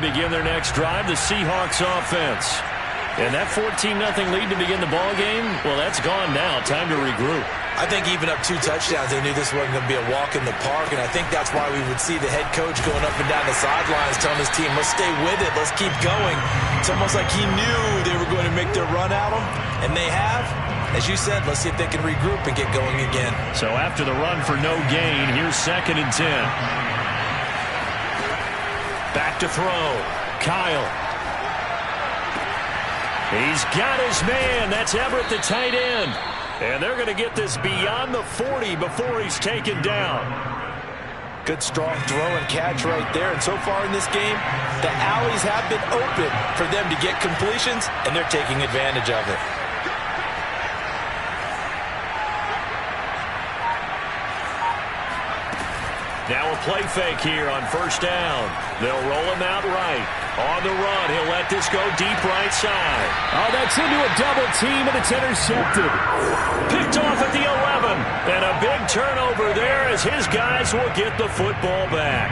begin their next drive, the Seahawks offense. And that 14-0 lead to begin the ball game, well, that's gone now. Time to regroup. I think even up 2 touchdowns, they knew this wasn't going to be a walk in the park, and I think that's why we would see the head coach going up and down the sidelines telling his team, let's stay with it, let's keep going. It's almost like he knew they were going to make their run at him, and they have. As you said, let's see if they can regroup and get going again. So after the run for no gain, here's 2nd and 10. Back to throw. Kyle. He's got his man. That's Everett, the tight end. And they're going to get this beyond the 40 before he's taken down. Good strong throw and catch right there. And so far in this game, the alleys have been open for them to get completions, and they're taking advantage of it. Now a play fake here on 1st down. They'll roll him out right. On the run, he'll let this go deep right side. Oh, that's into a double team, and it's intercepted. Picked off at the 11. And a big turnover there as his guys will get the football back.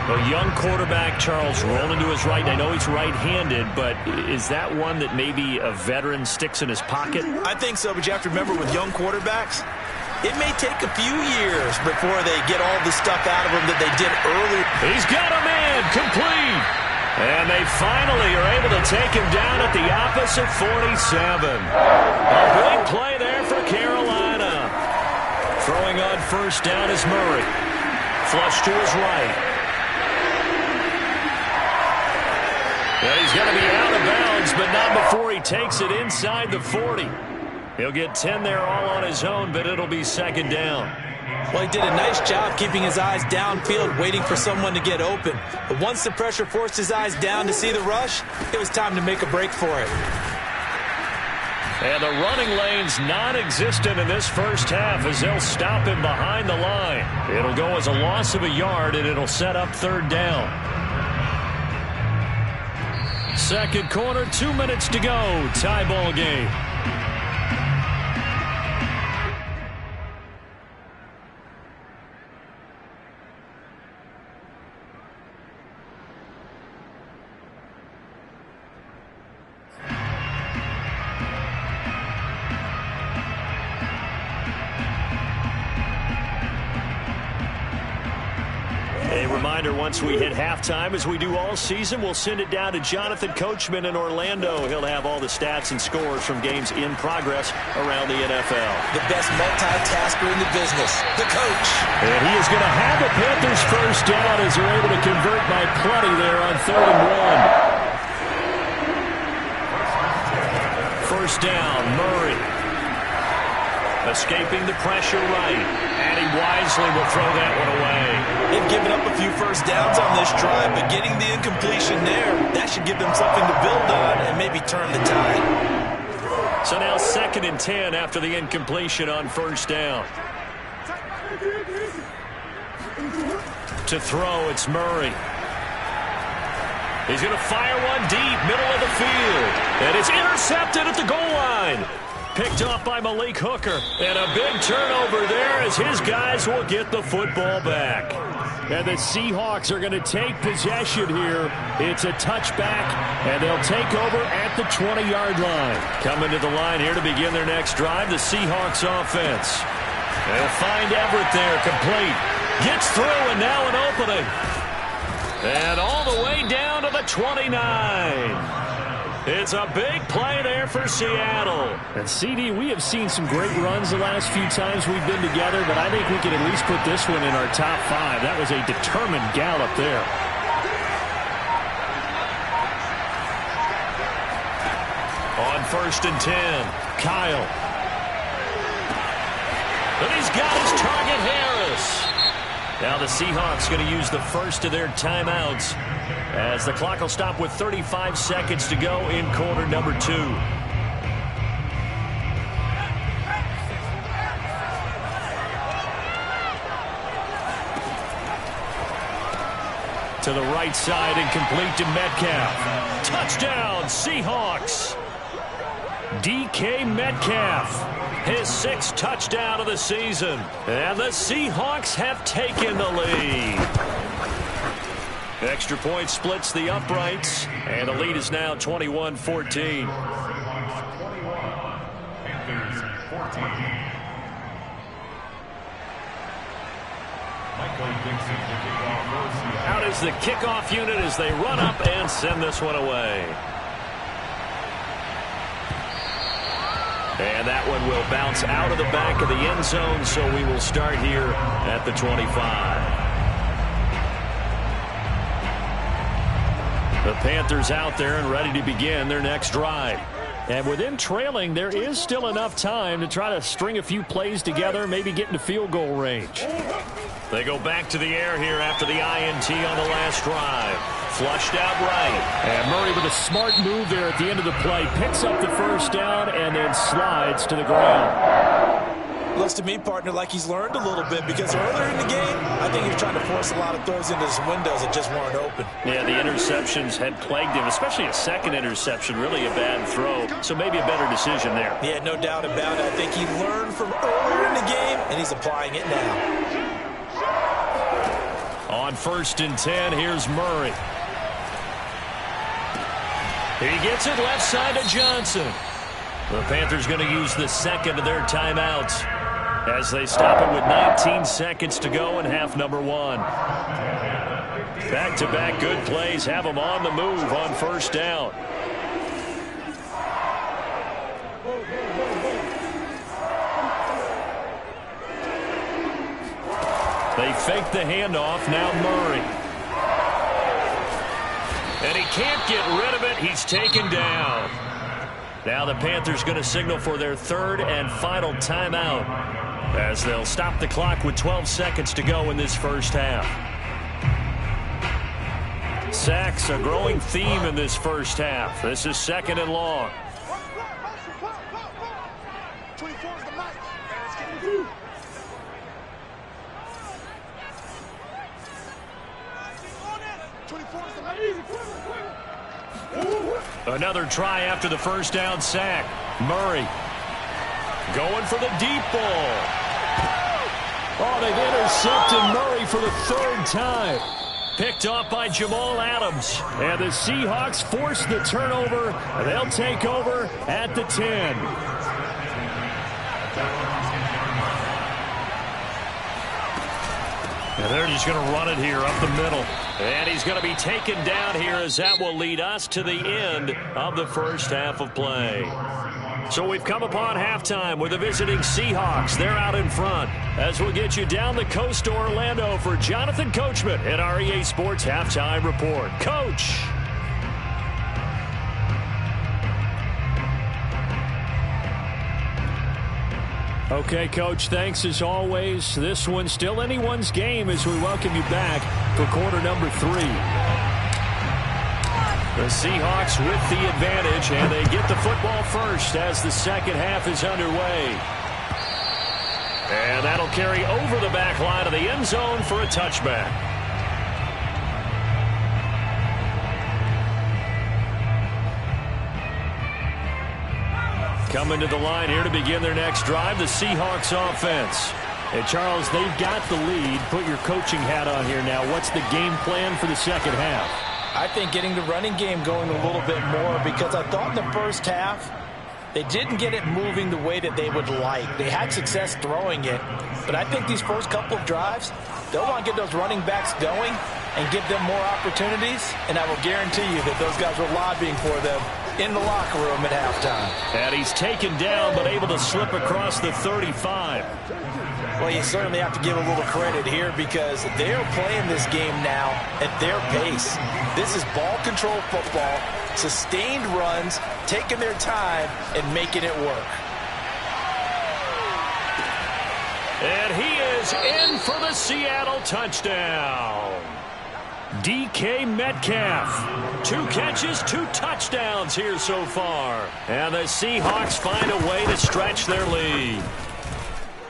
A young quarterback, Charles, rolling to his right. I know he's right-handed, but is that one that maybe a veteran sticks in his pocket? I think so, but you have to remember with young quarterbacks, it may take a few years before they get all the stuff out of them that they did earlier. He's got a man, complete. And they finally are able to take him down at the opposite 47. A big play there for Carolina. Throwing on 1st down is Murray. Flush to his right. And he's going to be out of bounds, but not before he takes it inside the 40. He'll get 10 there all on his own, but it'll be 2nd down. Well, he did a nice job keeping his eyes downfield, waiting for someone to get open. But once the pressure forced his eyes down to see the rush, it was time to make a break for it. And the running lane's non-existent in this 1st half as they'll stop him behind the line. It'll go as a loss of a yard, and it'll set up 3rd down. 2nd quarter, 2 minutes to go. Tie ball game. A reminder, once we hit halftime, as we do all season, we'll send it down to Jonathan Coachman in Orlando. He'll have all the stats and scores from games in progress around the NFL. The best multitasker in the business, the coach. And he is going to have the Panthers 1st down as they're able to convert by plenty there on 3rd and 1. 1st down, Murray. Escaping the pressure right. And he wisely will throw that one away. They've given up a few 1st downs on this drive, but getting the incompletion there, that should give them something to build on and maybe turn the tide. So now 2nd and 10 after the incompletion on 1st down. To throw, it's Murray. He's going to fire one deep, middle of the field. And it's intercepted at the goal line. Picked off by Malik Hooker. And a big turnover there as his guys will get the football back. And the Seahawks are going to take possession here. It's a touchback, and they'll take over at the 20-yard line. Coming to the line here to begin their next drive, the Seahawks offense. They'll find Everett there, complete. Gets through, and now an opening. And all the way down to the 29. It's a big play there for Seattle. And CD, we have seen some great runs the last few times we've been together, but I think we can at least put this one in our top 5. That was a determined gallop there. On 1st and 10, Kyle. And he's got his target, Harris. Now the Seahawks going to use the first of their timeouts as the clock will stop with 35 seconds to go in quarter number 2. To the right side and complete to Metcalf. Touchdown, Seahawks. DK Metcalf. His 6th touchdown of the season. And the Seahawks have taken the lead. Extra point splits the uprights, and the lead is now 21-14. Out is the kickoff unit as they run up and send this one away. And that one will bounce out of the back of the end zone, so we will start here at the 25. The Panthers out there and ready to begin their next drive. And with them trailing, there is still enough time to try to string a few plays together, maybe get into field goal range. They go back to the air here after the INT on the last drive. Flushed out right. And Murray with a smart move there at the end of the play. Picks up the first down and then slides to the ground. Looks to me, partner, like he's learned a little bit because earlier in the game, I think he was trying to force a lot of throws into his windows that just weren't open. Yeah, the interceptions had plagued him, especially a second interception, really a bad throw. So maybe a better decision there. Yeah, no doubt about it. I think he learned from earlier in the game, and he's applying it now. On 1st and 10, here's Murray. He gets it left side to Johnson. The Panthers going to use the second of their timeouts as they stop it with 19 seconds to go in half number 1. Back-to-back good plays have them on the move on 1st down. They fake the handoff, now Murray. And he can't get rid of it. He's taken down. Now the Panthers going to signal for their 3rd and final timeout as they'll stop the clock with 12 seconds to go in this first half. Sacks a growing theme in this first half. This is 2nd and long. Another try after the first down sack. Murray going for the deep ball. Oh, they've intercepted Murray for the 3rd time. Picked off by Jamal Adams. And the Seahawks force the turnover. They'll take over at the 10. And they're just going to run it here up the middle. And he's going to be taken down here as that will lead us to the end of the first half of play. So we've come upon halftime with the visiting Seahawks. They're out in front as we'll get you down the coast to Orlando for Jonathan Coachman at our EA Sports Halftime Report. Coach. Okay, Coach, thanks as always. This one's still anyone's game as we welcome you back for quarter number 3. The Seahawks with the advantage, and they get the football first as the second half is underway. And that'll carry over the back line of the end zone for a touchback. Coming to the line here to begin their next drive, the Seahawks offense. Hey, Charles, they've got the lead. Put your coaching hat on here now. What's the game plan for the second half? I think getting the running game going a little bit more because I thought in the first half they didn't get it moving the way that they would like. They had success throwing it, but I think these first couple of drives, they'll want to get those running backs going and give them more opportunities, and I will guarantee you that those guys were lobbying for them in the locker room at halftime. And he's taken down but able to slip across the 35. Well, you certainly have to give a little credit here because they're playing this game now at their pace. This is ball control football, sustained runs, taking their time and making it work. And he is in for the Seattle touchdown. DK Metcalf. 2 catches, 2 touchdowns here so far. And the Seahawks find a way to stretch their lead.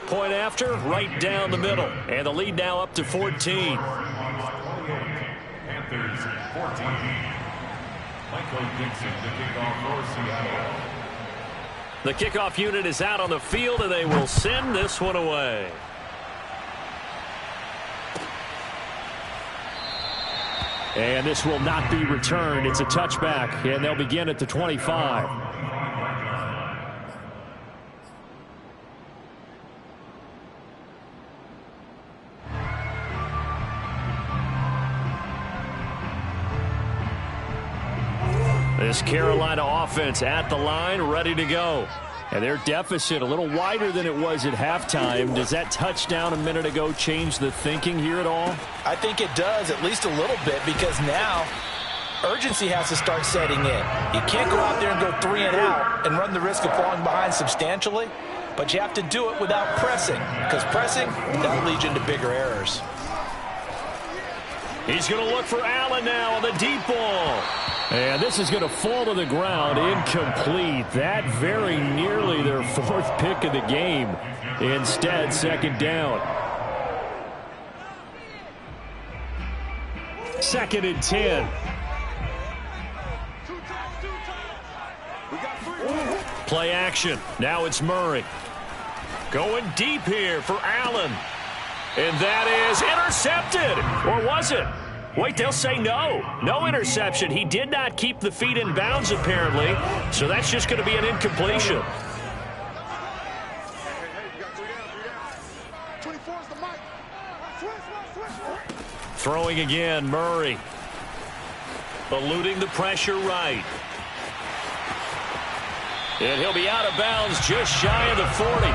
Point after, right down the middle. And the lead now up to 14. Panthers 14. Michael Dixon, the kickoff for Seattle. The kickoff unit is out on the field, and they will send this one away. And this will not be returned. It's a touchback, and they'll begin at the 25. This Carolina offense at the line, ready to go. And their deficit a little wider than it was at halftime. Does that touchdown a minute ago change the thinking here at all? I think it does, at least a little bit, because now urgency has to start setting in. You can't go out there and go 3 and out and run the risk of falling behind substantially, but you have to do it without pressing, because pressing, that'll lead you into bigger errors. He's going to look for Allen now on the deep ball. And this is going to fall to the ground, incomplete. That very nearly their 4th pick of the game. Instead, 2nd down. 2nd and 10. Play action. Now it's Murray. Going deep here for Allen. And that is intercepted. Or was it? Wait, they'll say no. No interception. He did not keep the feet in bounds, apparently. So that's just going to be an incompletion. Throwing again, Murray. Eluding the pressure right. And he'll be out of bounds just shy of the 40.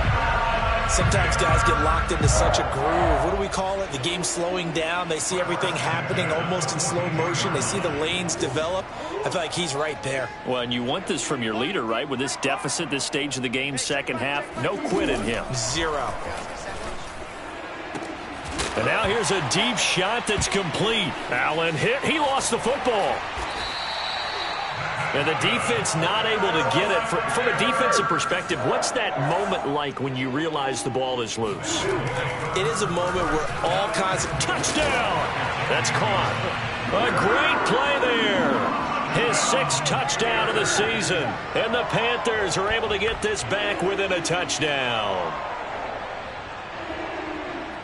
Sometimes guys get locked into such a groove. What do we call it? The game slowing down. They see everything happening almost in slow motion. They see the lanes develop. I feel like he's right there. Well, and you want this from your leader, right? With this deficit, this stage of the game, second half, no quit in him. 0. And now here's a deep shot that's complete. Allen hit. He lost the football. And the defense not able to get it. From a defensive perspective, what's that moment like when you realize the ball is loose? It is a moment where all kinds of... Touchdown! That's caught. A great play there. His 6th touchdown of the season. And the Panthers are able to get this back within a touchdown.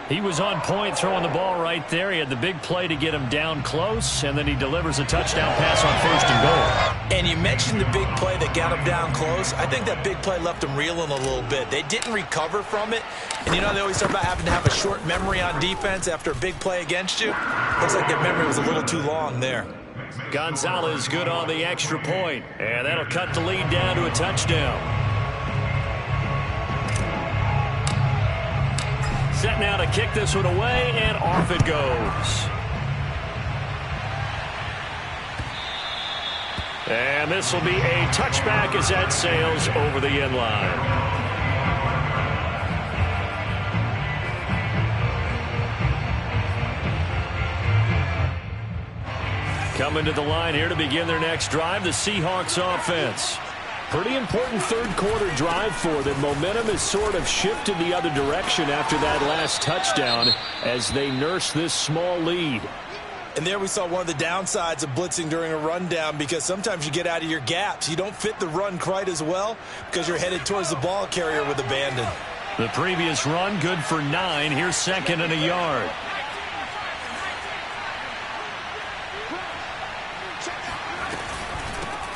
He was on point throwing the ball right there. He had the big play to get him down close, and then he delivers a touchdown pass on 1st and goal. And you mentioned the big play that got him down close. I think that big play left him reeling a little bit. They didn't recover from it. And you know, they always talk about having to have a short memory on defense after a big play against you. Looks like their memory was a little too long there. Gonzalez good on the extra point, and that'll cut the lead down to a touchdown. Set now to kick this one away, and off it goes. And this will be a touchback as that sails over the end line. Coming to the line here to begin their next drive, the Seahawks offense. Pretty important third-quarter drive for them. Momentum has sort of shifted the other direction after that last touchdown as they nurse this small lead. And there we saw one of the downsides of blitzing during a rundown, because sometimes you get out of your gaps. You don't fit the run quite as well because you're headed towards the ball carrier with abandon. The previous run good for 9. Here's 2nd and a yard.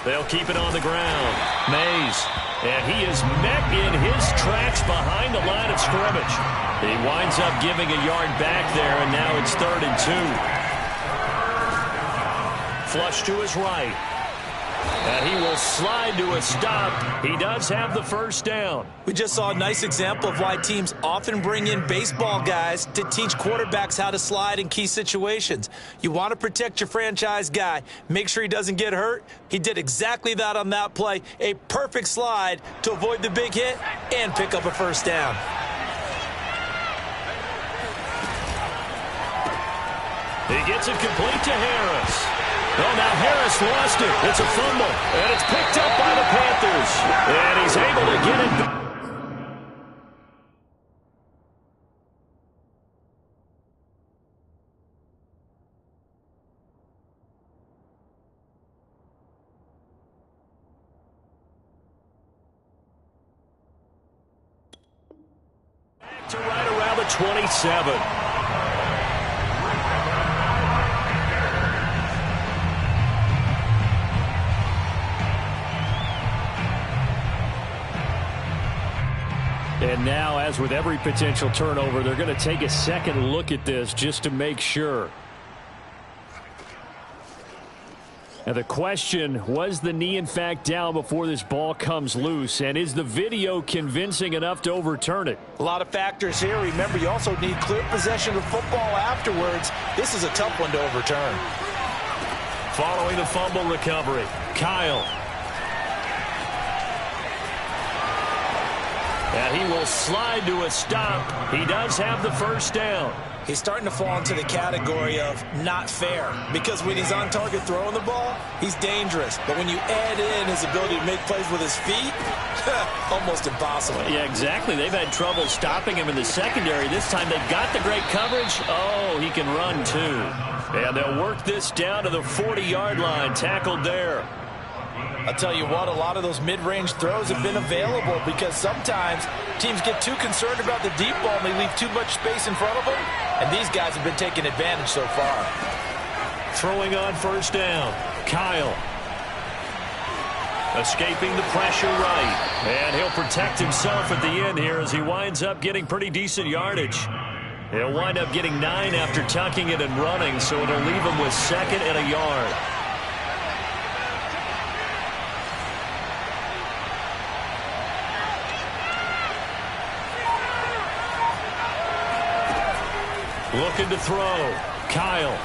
They'll keep it on the ground. Mays. And he is met in his tracks behind the line of scrimmage. He winds up giving a yard back there, and now it's 3rd and 2. Flush to his right. And he will slide to a stop. He does have the 1st down. We just saw a nice example of why teams often bring in baseball guys to teach quarterbacks how to slide in key situations. You want to protect your franchise guy. Make sure he doesn't get hurt. He did exactly that on that play. A perfect slide to avoid the big hit and pick up a 1st down. He gets it complete to Harris. Oh, now Harris lost it. It's a fumble, and it's picked up by the Panthers. And he's able to get it back. To right around the 27. And now, as with every potential turnover, they're going to take a second look at this just to make sure. Now the question, was the knee in fact down before this ball comes loose? And is the video convincing enough to overturn it? A lot of factors here. Remember, you also need clear possession of the football afterwards. This is a tough one to overturn. Following the fumble recovery, Kyle. And he will slide to a stop. He does have the first down. He's starting to fall into the category of not fair, because when he's on target throwing the ball, he's dangerous. But when you add in his ability to make plays with his feet, almost impossible. Yeah, exactly. They've had trouble stopping him in the secondary. This time they've got the great coverage. Oh, he can run too. And they'll work this down to the 40-yard line, tackled there. I'll tell you what, a lot of those mid-range throws have been available because sometimes teams get too concerned about the deep ball and they leave too much space in front of them, and these guys have been taking advantage so far. Throwing on first down, Kyle. Escaping the pressure right, and he'll protect himself at the end here as he winds up getting pretty decent yardage. He'll wind up getting 9 after tucking it and running, so it'll leave him with 2nd and a yard. Looking to throw. Kyle.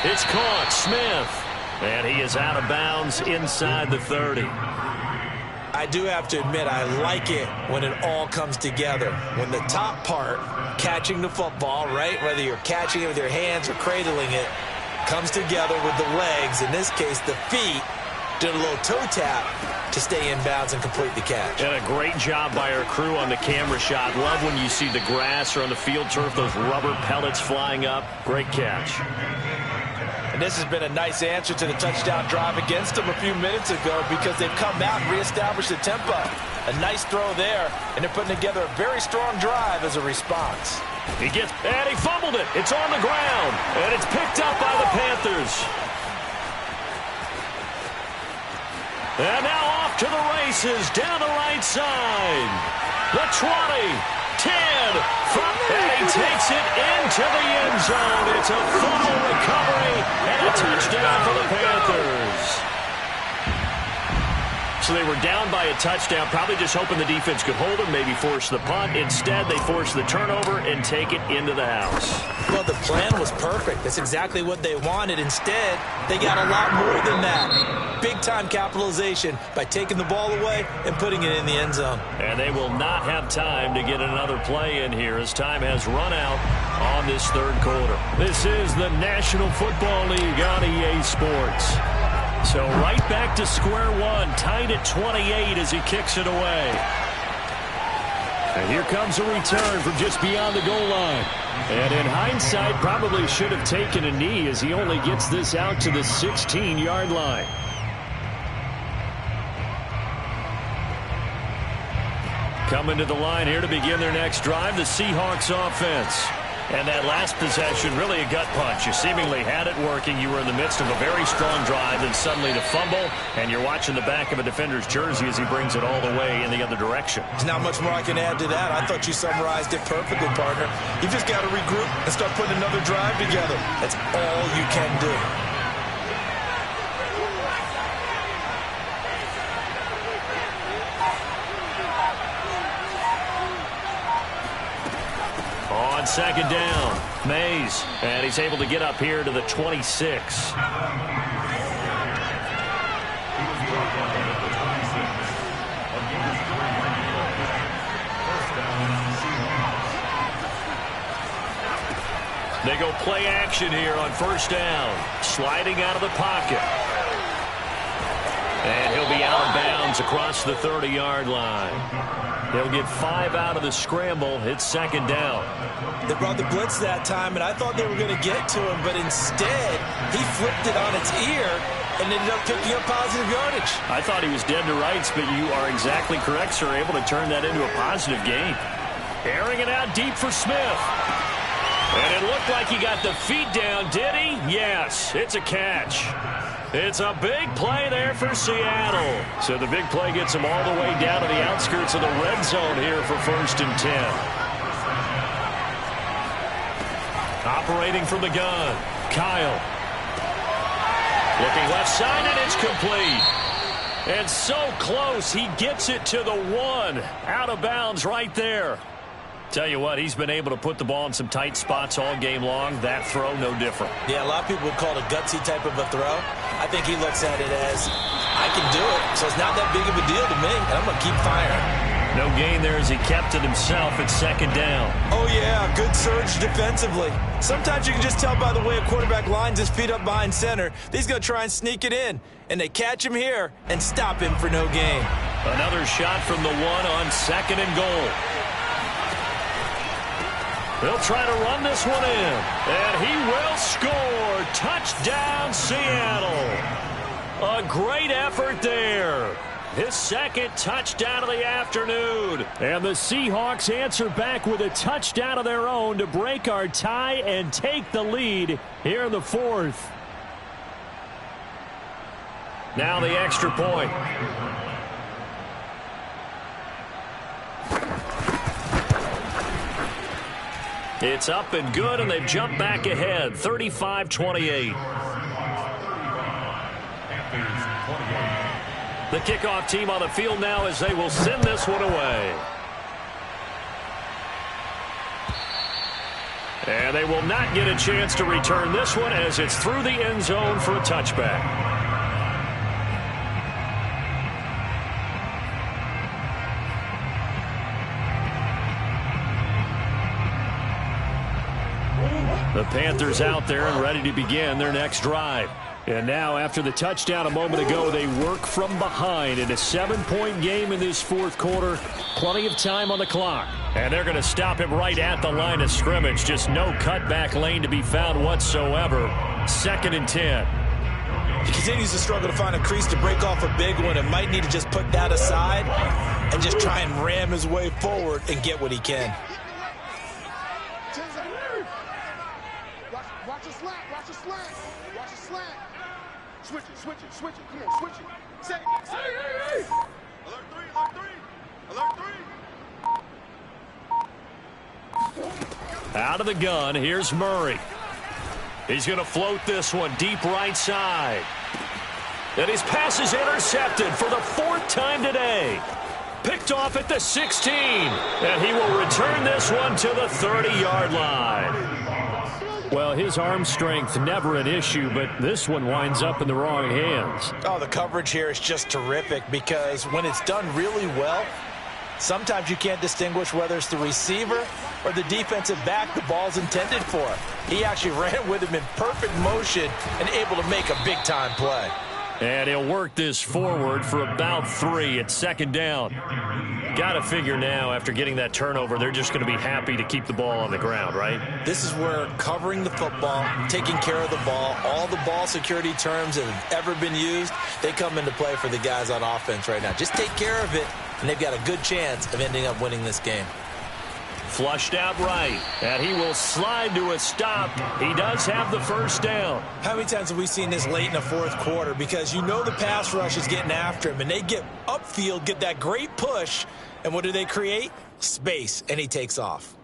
It's caught. Smith. And he is out of bounds inside the 30. I do have to admit, I like it when it all comes together. When the top part, catching the football, right, whether you're catching it with your hands or cradling it, comes together with the legs, in this case the feet, did a little toe tap to stay in bounds and complete the catch. And a great job by our crew on the camera shot. Love when you see the grass or on the field turf, those rubber pellets flying up. Great catch. And this has been a nice answer to the touchdown drive against them a few minutes ago because they've come out and reestablished the tempo. A nice throw there, and they're putting together a very strong drive as a response. And he fumbled it. It's on the ground, and it's picked up by the Panthers. And now off to the races, down the right side. The 20, 10, and he takes it into the end zone. It's a fumble recovery and a touchdown for the Panthers. So they were down by a touchdown, probably just hoping the defense could hold them, maybe force the punt. Instead, they force the turnover and take it into the house. Well, the plan was perfect. That's exactly what they wanted. Instead, they got a lot more than that. Big-time capitalization by taking the ball away and putting it in the end zone. And they will not have time to get another play in here as time has run out on this third quarter. This is the National Football League on EA Sports. So right back to square one, tied at 28 as he kicks it away. And here comes a return from just beyond the goal line. And in hindsight, probably should have taken a knee as he only gets this out to the 16-yard line. Coming to the line here to begin their next drive, the Seahawks offense. And that last possession, really a gut punch. You seemingly had it working. You were in the midst of a very strong drive, and suddenly to fumble, and you're watching the back of a defender's jersey as he brings it all the way in the other direction. There's not much more I can add to that. I thought you summarized it perfectly, partner. You just got to regroup and start putting another drive together. That's all you can do. On second down, Mays, and he's able to get up here to the 26. They go play action here on first down, sliding out of the pocket. And he'll be out of bounds across the 30-yard line. They'll get 5 out of the scramble. It's second down. They brought the blitz that time, and I thought they were going to get to him, but instead, he flipped it on its ear and ended up picking up positive yardage. I thought he was dead to rights, but you are exactly correct, sir. Able to turn that into a positive gain. Airing it out deep for Smith. And it looked like he got the feet down, did he? Yes, it's a catch. It's a big play there for Seattle. So the big play gets them all the way down to the outskirts of the red zone here for 1st and 10. Operating from the gun, Kyle. Looking left side, and it's complete. And so close, he gets it to the 1. Out of bounds right there. Tell you what, he's been able to put the ball in some tight spots all game long. That throw, no different. Yeah, a lot of people would call it a gutsy type of a throw. I think he looks at it as, I can do it, so it's not that big of a deal to me, and I'm going to keep firing. No gain there as he kept it himself at 2nd down. Oh, yeah, good surge defensively. Sometimes you can just tell by the way a quarterback lines his feet up behind center. He's going to try and sneak it in, and they catch him here and stop him for no gain. Another shot from the 1 on 2nd and goal. They'll try to run this one in, and he will score. Touchdown, Seattle. A great effort there. His 2nd touchdown of the afternoon. And the Seahawks answer back with a touchdown of their own to break our tie and take the lead here in the 4th. Now the extra point. It's up and good, and they've jumped back ahead, 35-28. The kickoff team on the field now as they will send this one away. And they will not get a chance to return this one as it's through the end zone for a touchback. The Panthers out there and ready to begin their next drive. And now, after the touchdown a moment ago, they work from behind in a 7-point game in this 4th quarter. Plenty of time on the clock. And they're going to stop him right at the line of scrimmage. Just no cutback lane to be found whatsoever. 2nd and 10. He continues to struggle to find a crease to break off a big one and might need to just put that aside and just try and ram his way forward and get what he can. Watch a slant, watch a slant, watch a slant. Switch it, switch it, switch it. Come on, switch it. Say, hey. Alert 3, alert 3, alert 3. Out of the gun, here's Murray. He's going to float this one deep right side. And his pass is intercepted for the 4th time today. Picked off at the 16. And he will return this one to the 30-yard line. Well, his arm strength never an issue, but this one winds up in the wrong hands. Oh, the coverage here is just terrific because when it's done really well, sometimes you can't distinguish whether it's the receiver or the defensive back the ball's intended for. He actually ran with him in perfect motion and able to make a big-time play. And he'll work this forward for about 3 at 2nd down. Got to figure now, after getting that turnover, they're just going to be happy to keep the ball on the ground, right? This is where covering the football, taking care of the ball, all the ball security terms that have ever been used, they come into play for the guys on offense right now. Just take care of it, and they've got a good chance of ending up winning this game. Flushed out right, and he will slide to a stop. He does have the 1st down. How many times have we seen this late in the 4th quarter? Because you know the pass rush is getting after him, and they get upfield, get that great push, and what do they create? Space, and he takes off.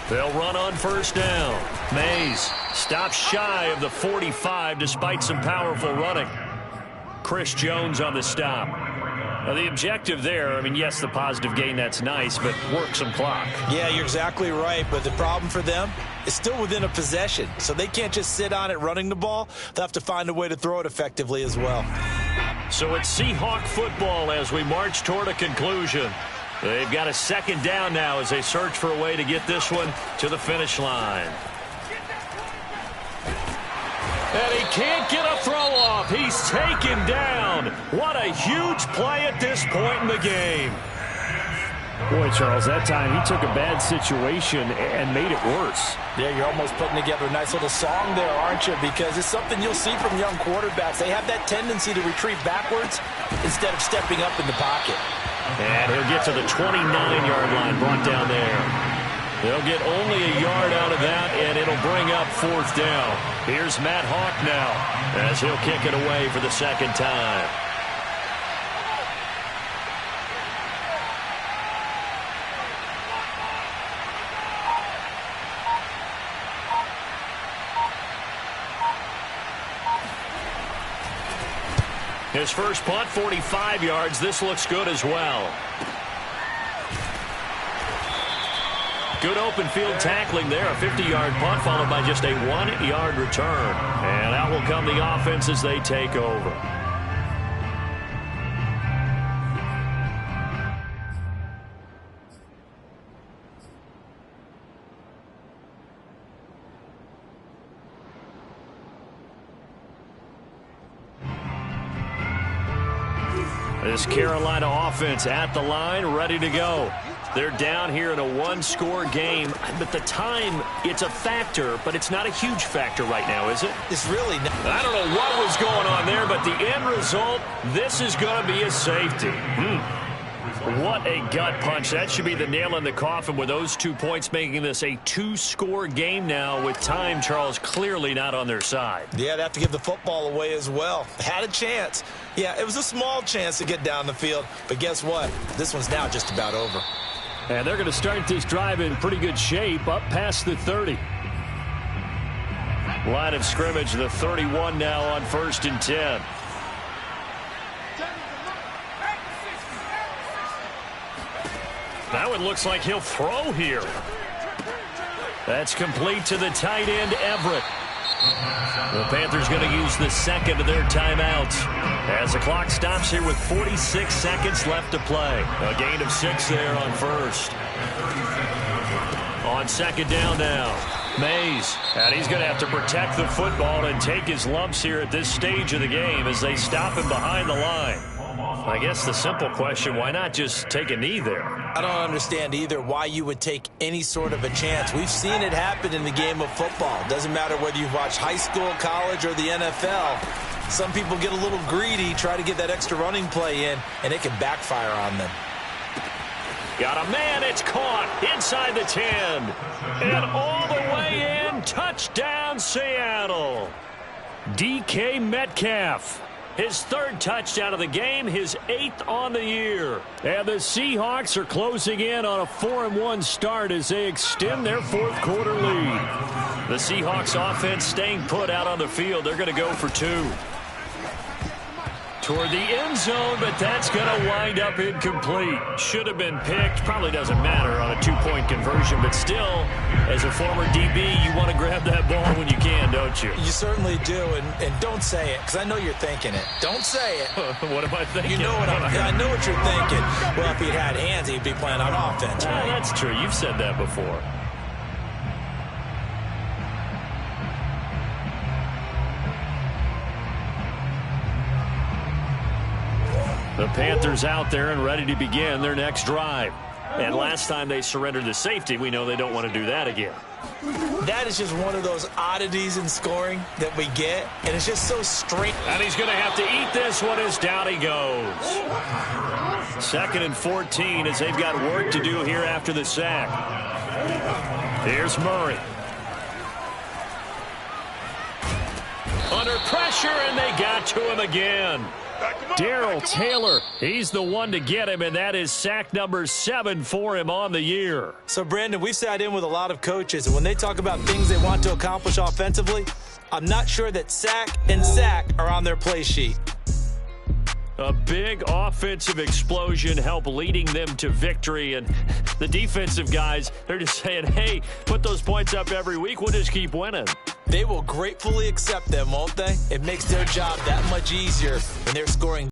They'll run on 1st down. Mays stops shy of the 45 despite some powerful running. Chris Jones on the stop. Now, the objective there, I mean, yes, the positive gain, that's nice, but work some clock. Yeah, you're exactly right, but the problem for them is still within a possession, so they can't just sit on it running the ball. They'll have to find a way to throw it effectively as well. So it's Seahawk football as we march toward a conclusion. They've got a 2nd down now as they search for a way to get this one to the finish line. And he can't get a throw off. He's taken down. What a huge play at this point in the game. Boy, Charles, that time he took a bad situation and made it worse. Yeah, you're almost putting together a nice little song there, aren't you? Because it's something you'll see from young quarterbacks. They have that tendency to retreat backwards instead of stepping up in the pocket. And he'll get to the 29-yard line, brought down there. They'll get only a yard out of that, and it'll bring up 4th down. Here's Matt Hawk now as he'll kick it away for the second time. His first punt, 45 yards. This looks good as well. Good open field tackling there. A 50-yard punt followed by just a 1-yard return. And out will come the offense as they take over. This Carolina offense at the line, ready to go. They're down here in a one-score game. But the time, it's a factor, but it's not a huge factor right now, is it? It's really not. I don't know what was going on there, but the end result, this is going to be a safety. What a gut punch. That should be the nail in the coffin with those 2 points, making this a 2-score game now with time, Charles, clearly not on their side. Yeah, they have to give the football away as well. Had a chance. Yeah, it was a small chance to get down the field. But guess what? This one's now just about over. And they're going to start this drive in pretty good shape, up past the 30. Line of scrimmage, the 31 now on 1st and 10. That one looks like he'll throw here. That's complete to the tight end, Everett. The Panthers going to use the second of their timeouts as the clock stops here with 46 seconds left to play. A gain of 6 there on 1st. On 2nd down now, Mays. And he's going to have to protect the football and take his lumps here at this stage of the game as they stop him behind the line. I guess the simple question, why not just take a knee there? I don't understand either why you would take any sort of a chance. We've seen it happen in the game of football. Doesn't matter whether you watch high school, college, or the NFL. Some people get a little greedy, try to get that extra running play in, and it can backfire on them. Got a man, it's caught inside the 10. And all the way in, touchdown Seattle. DK Metcalf. His 3rd touchdown of the game, his 8th on the year. And the Seahawks are closing in on a 4-1 start as they extend their 4th quarter lead. The Seahawks offense staying put out on the field. They're going to go for 2. Toward the end zone, but that's going to wind up incomplete. Should have been picked. Probably doesn't matter on a 2-point conversion, but still, as a former DB, you want to grab that ball when you can, don't you? You certainly do, and don't say it, because I know you're thinking it. Don't say it. What am I thinking? You know what I know what you're thinking. Well, if he'd had hands, he'd be playing on offense, right? That's true. You've said that before. The Panthers out there and ready to begin their next drive. And last time they surrendered the safety, we know they don't want to do that again. That is just one of those oddities in scoring that we get, and it's just so straight. And he's going to have to eat this one as down he goes. 2nd and 14 as they've got work to do here after the sack. Here's Murray. Under pressure, and they got to him again. Darrell Taylor, he's the one to get him, and that is sack number 7 for him on the year. So, Brandon, we've sat in with a lot of coaches, and when they talk about things they want to accomplish offensively, I'm not sure that sack and sack are on their play sheet. A big offensive explosion helped leading them to victory, and the defensive guys, they're just saying, hey, put those points up every week, we'll just keep winning. They will gratefully accept them, won't they? It makes their job that much easier when they're scoring